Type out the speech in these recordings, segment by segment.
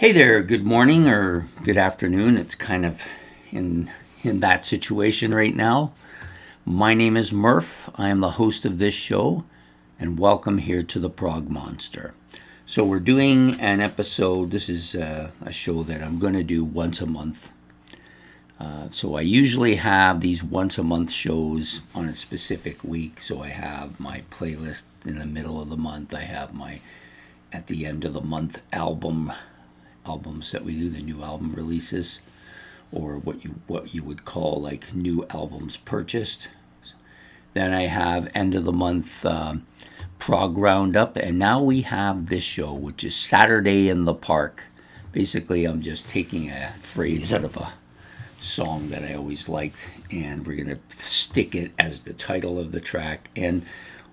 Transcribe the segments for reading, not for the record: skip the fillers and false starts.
Hey there, good morning or good afternoon. It's kind of in that situation right now. My name is Murph. I am the host of this show, and welcome here to the Prog Monster. So we're doing an episode. This is a show that I'm going to do once a month. So I usually have these once a month shows on a specific week. So I have my playlist in the middle of the month. I have my at the end of the month albums that we do, the new album releases, or what you would call like new albums purchased. Then I have end of the month Prog Roundup, and now we have this show, which is Saturday in the Park. Basically, I'm just taking a phrase out of a song that I always liked, and we're going to stick it as the title of the track. And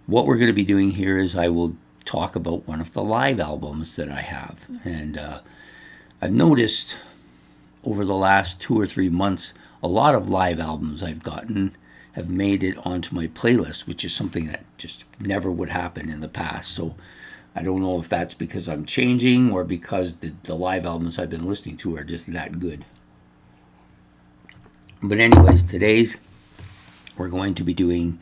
what we're going to be doing here is I will talk about one of the live albums that I have. And I've noticed over the last 2 or 3 months, a lot of live albums I've gotten have made it onto my playlist, which is something that just never would happen in the past. So I don't know if that's because I'm changing or because the live albums I've been listening to are just that good. But anyways, today's we're going to be doing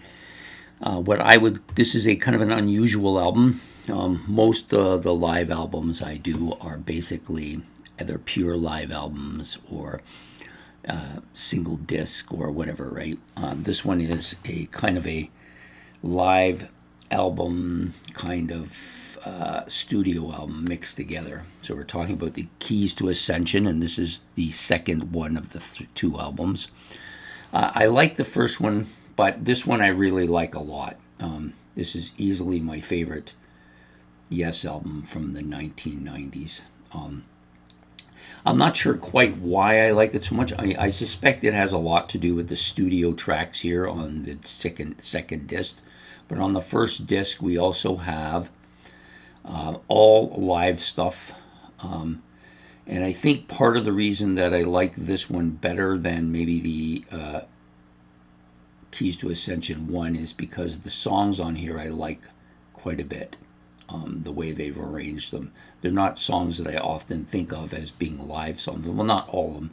this is a kind of an unusual album. Most of the live albums I do are basically either pure live albums or single disc or whatever, right? This one is a kind of a live album, kind of studio album mixed together. So we're talking about the Keys to Ascension, and this is the second one of the two albums. I like the first one, but this one I really like a lot. This is easily my favorite Yes album from the 1990s. I'm not sure quite why I like it so much. I suspect it has a lot to do with the studio tracks here on the second disc. But on the first disc, we also have all live stuff. And I think part of the reason that I like this one better than maybe the Keys to Ascension 1 is because the songs on here I like quite a bit. The way they've arranged them. They're not songs that I often think of as being live songs. Well, not all of them.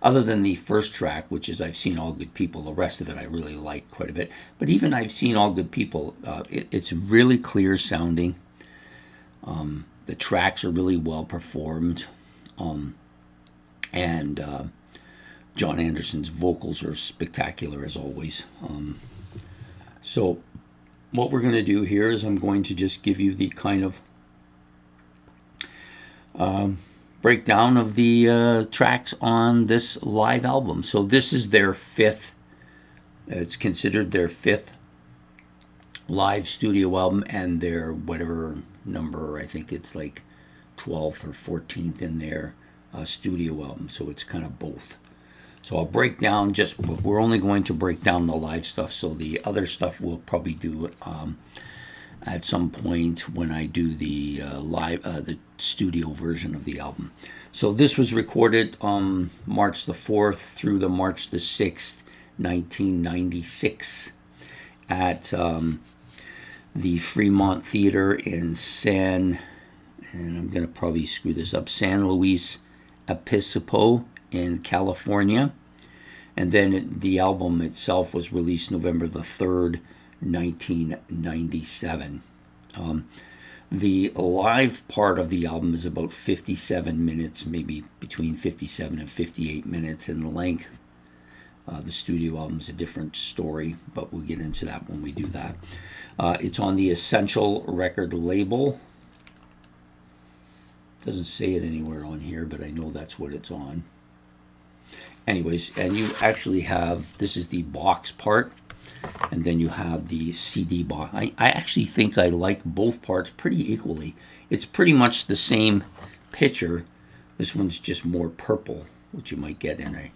Other than the first track, which is I've Seen All Good People. The rest of it I really like quite a bit. But even I've Seen All Good People, it's really clear sounding. The tracks are really well performed. And John Anderson's vocals are spectacular as always. So what we're going to do here is I'm going to just give you the kind of breakdown of the tracks on this live album. So this is their fifth, it's considered their fifth live studio album, and their whatever number, I think it's like 12th or 14th in their studio album. So it's kind of both. So I'll break down we're only going to break down the live stuff. So the other stuff we'll probably do at some point when I do the the studio version of the album. So this was recorded on March the 4th through the March the 6th, 1996 at the Fremont Theater in and I'm going to probably screw this up, San Luis Obispo in California. And then the album itself was released November the 3rd, 1997. The live part of the album is about 57 minutes, maybe between 57 and 58 minutes in length. The studio album is a different story, but we'll get into that when we do that. It's on the Ascension record label. Doesn't say it anywhere on here, but I know that's what it's on. Anyways, and you actually have, this is the box part, and then you have the CD box. I actually think I like both parts pretty equally. It's pretty much the same picture. This one's just more purple, which you might get in a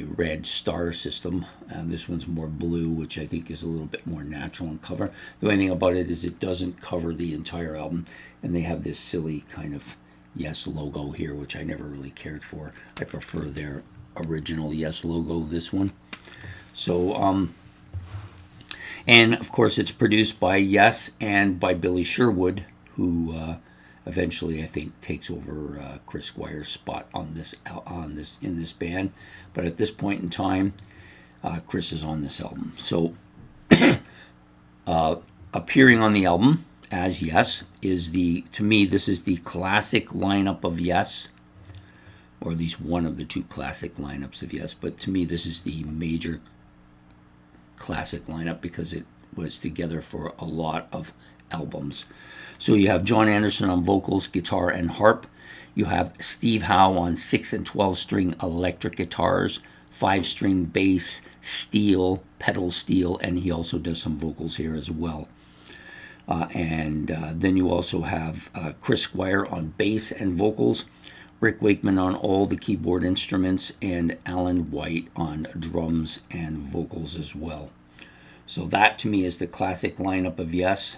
red star system. And this one's more blue, which I think is a little bit more natural in cover. The only thing about it is it doesn't cover the entire album, and they have this silly kind of Yes logo here, which I never really cared for. I prefer their original Yes logo, this one. So, and of course it's produced by Yes and by Billy Sherwood, who eventually I think takes over Chris Squire's spot in this band. But at this point in time, Chris is on this album. So appearing on the album as Yes is to me, this is the classic lineup of Yes, or at least one of the two classic lineups of Yes. But to me, this is the major classic lineup because it was together for a lot of albums. So you have John Anderson on vocals, guitar, and harp. You have Steve Howe on 6 and 12 string electric guitars, 5-string bass, steel, pedal steel, and he also does some vocals here as well. Then you also have Chris Squire on bass and vocals, Rick Wakeman on all the keyboard instruments, and Alan White on drums and vocals as well. So that to me is the classic lineup of Yes.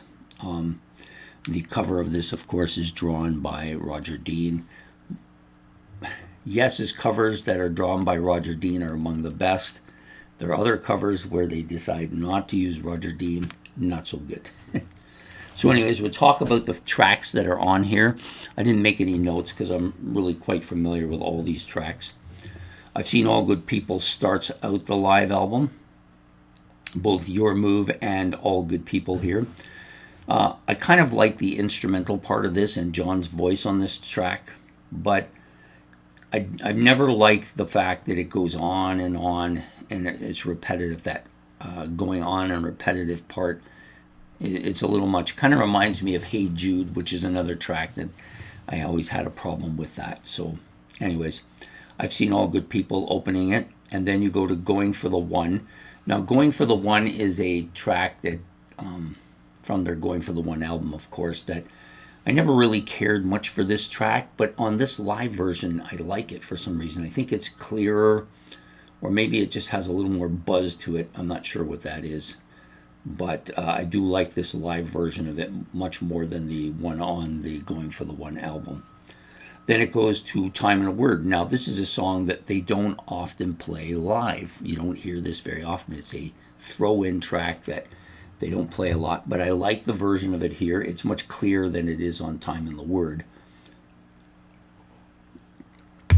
The cover of this, of course, is drawn by Roger Dean. Yes's covers that are drawn by Roger Dean are among the best. There are other covers where they decide not to use Roger Dean, not so good. So anyways, we'll talk about the tracks that are on here. I didn't make any notes because I'm really quite familiar with all these tracks. I've Seen All Good People starts out the live album, both Your Move and All Good People here. I kind of like the instrumental part of this and John's voice on this track, but I've never liked the fact that it goes on and it's repetitive. That going on and repetitive part, it's a little much. Kind of reminds me of Hey Jude, which is another track that I always had a problem with that. So anyways, I've Seen All Good People opening it, and then you go to Going for the One. Now Going for the One is a track that from their Going for the One album, of course, that I never really cared much for this track, but on this live version I like it for some reason. I think it's clearer, or maybe it just has a little more buzz to it. I'm not sure what that is. But I do like this live version of it much more than the one on the Going for the One album. Then it goes to Time and a Word. Now, this is a song that they don't often play live. You don't hear this very often. It's a throw-in track that they don't play a lot, but I like the version of it here. It's much clearer than it is on Time and the Word.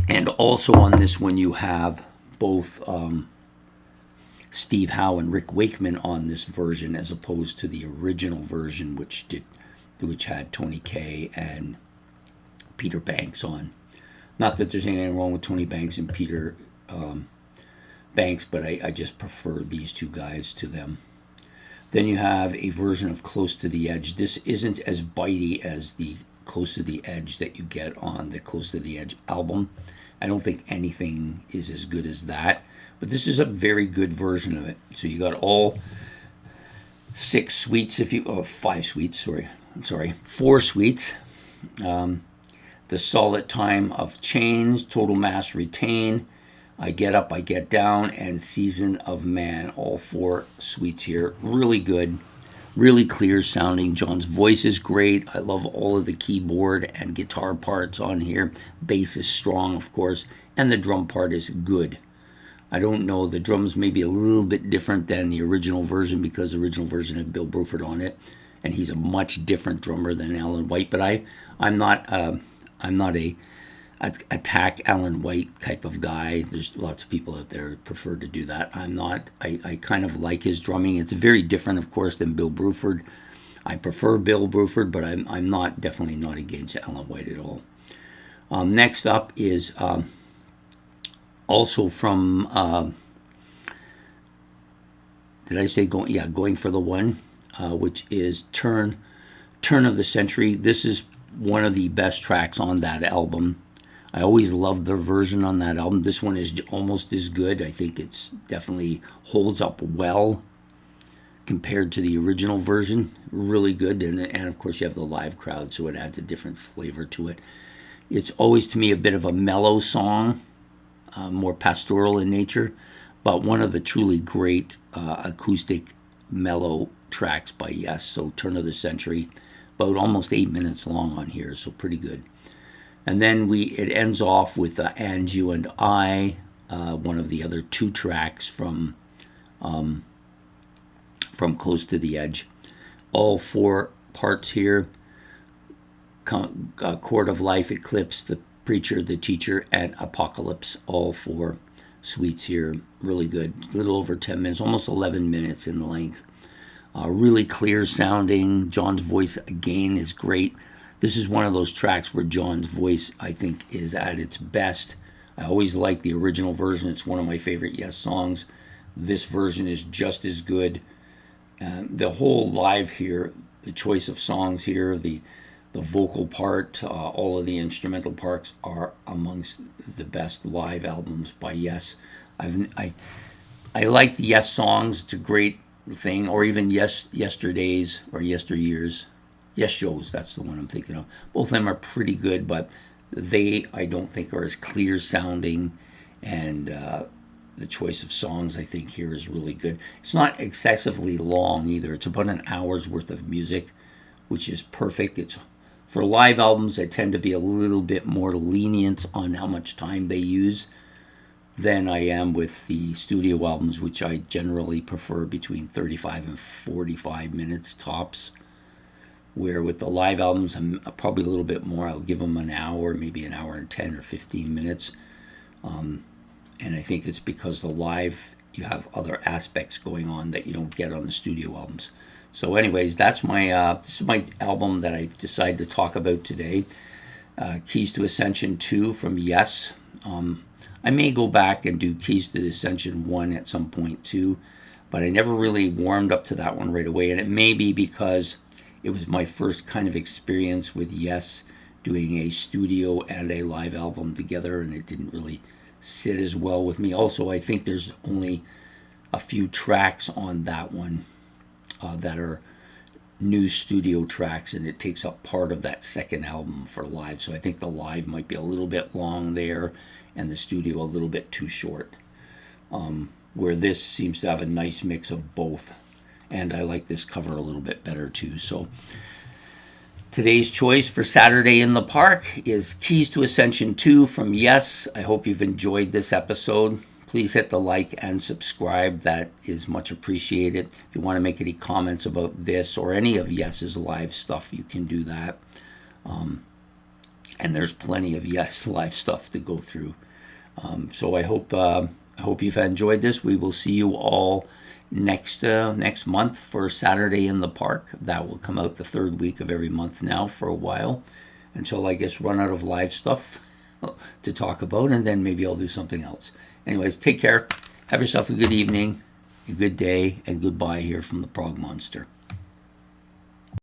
And also on this one, you have both Steve Howe and Rick Wakeman on this version, as opposed to the original version, which had Tony Kaye and Peter Banks on. Not that there's anything wrong with Tony Banks and Peter Banks, but I just prefer these two guys to them. Then you have a version of Close to the Edge. This isn't as bitey as the Close to the Edge that you get on the Close to the Edge album. I don't think anything is as good as that. But this is a very good version of it. So you got all 6 suites, 5 suites, four suites. The Solid Time of Change, Total Mass Retain, I Get Up, I Get Down, and Season of Man. All 4 suites here. Really good, really clear sounding. John's voice is great. I love all of the keyboard and guitar parts on here. Bass is strong, of course, and the drum part is good. I don't know, the drums may be a little bit different than the original version because the original version had Bill Bruford on it, and he's a much different drummer than Alan White. But I'm not a attack Alan White type of guy. There's lots of people out there who prefer to do that. I'm not. I kind of like his drumming. It's very different, of course, than Bill Bruford. I prefer Bill Bruford, but I'm definitely not against Alan White at all. Next up is also from, did I say going? Yeah, Going for the One, which is Turn of the Century. This is one of the best tracks on that album. I always loved their version on that album. This one is almost as good. I think it's definitely holds up well compared to the original version. Really good, and of course you have the live crowd, so it adds a different flavor to it. It's always to me a bit of a mellow song, more pastoral in nature, but one of the truly great acoustic mellow tracks by Yes. So Turn of the Century, about almost 8 minutes long on here, so pretty good. And then it ends off with And You and I, one of the other 2 tracks from Close to the Edge. All 4 parts here. Chord of Life, Eclipse, The Preacher, The Teacher, and Apocalypse, all 4 suites here. Really good. A little over 10 minutes, almost 11 minutes in length. Really clear sounding. John's voice, again, is great. This is one of those tracks where John's voice, I think, is at its best. I always like the original version. It's one of my favorite Yes songs. This version is just as good. The whole live here, the choice of songs here, the vocal part, all of the instrumental parts are amongst the best live albums by Yes. I like the Yes songs. It's a great thing, or even Yesterday's or Yesteryears. Yes shows, that's the one I'm thinking of. Both of them are pretty good, but they, I don't think, are as clear sounding, and the choice of songs, I think, here is really good. It's not excessively long either. It's about an hour's worth of music, which is perfect. It's for live albums, I tend to be a little bit more lenient on how much time they use than I am with the studio albums, which I generally prefer between 35 and 45 minutes tops. Where with the live albums, I'm probably a little bit more. I'll give them an hour, maybe an hour and 10 or 15 minutes. And I think it's because the live, you have other aspects going on that you don't get on the studio albums. So anyways, that's my this is my album that I decided to talk about today. Keys to Ascension 2 from Yes. I may go back and do Keys to Ascension 1 at some point too, but I never really warmed up to that one right away. And it may be because it was my first kind of experience with Yes, doing a studio and a live album together, and it didn't really sit as well with me. Also, I think there's only a few tracks on that one that are new studio tracks, and it takes up part of that second album for live. So I think the live might be a little bit long there, and the studio a little bit too short. Where this seems to have a nice mix of both. And I like this cover a little bit better too. So today's choice for Saturday in the Park is Keys to Ascension 2 from Yes. I hope you've enjoyed this episode. Please hit the like and subscribe. That is much appreciated. If you want to make any comments about this or any of Yes's live stuff, you can do that. And there's plenty of Yes live stuff to go through. So I hope you've enjoyed this. We will see you all next month for Saturday in the Park. That will come out the third week of every month now for a while, until I guess run out of live stuff to talk about, and then maybe I'll do something else. Anyways, take care. Have yourself a good evening, a good day, and goodbye here from the Prog Monster.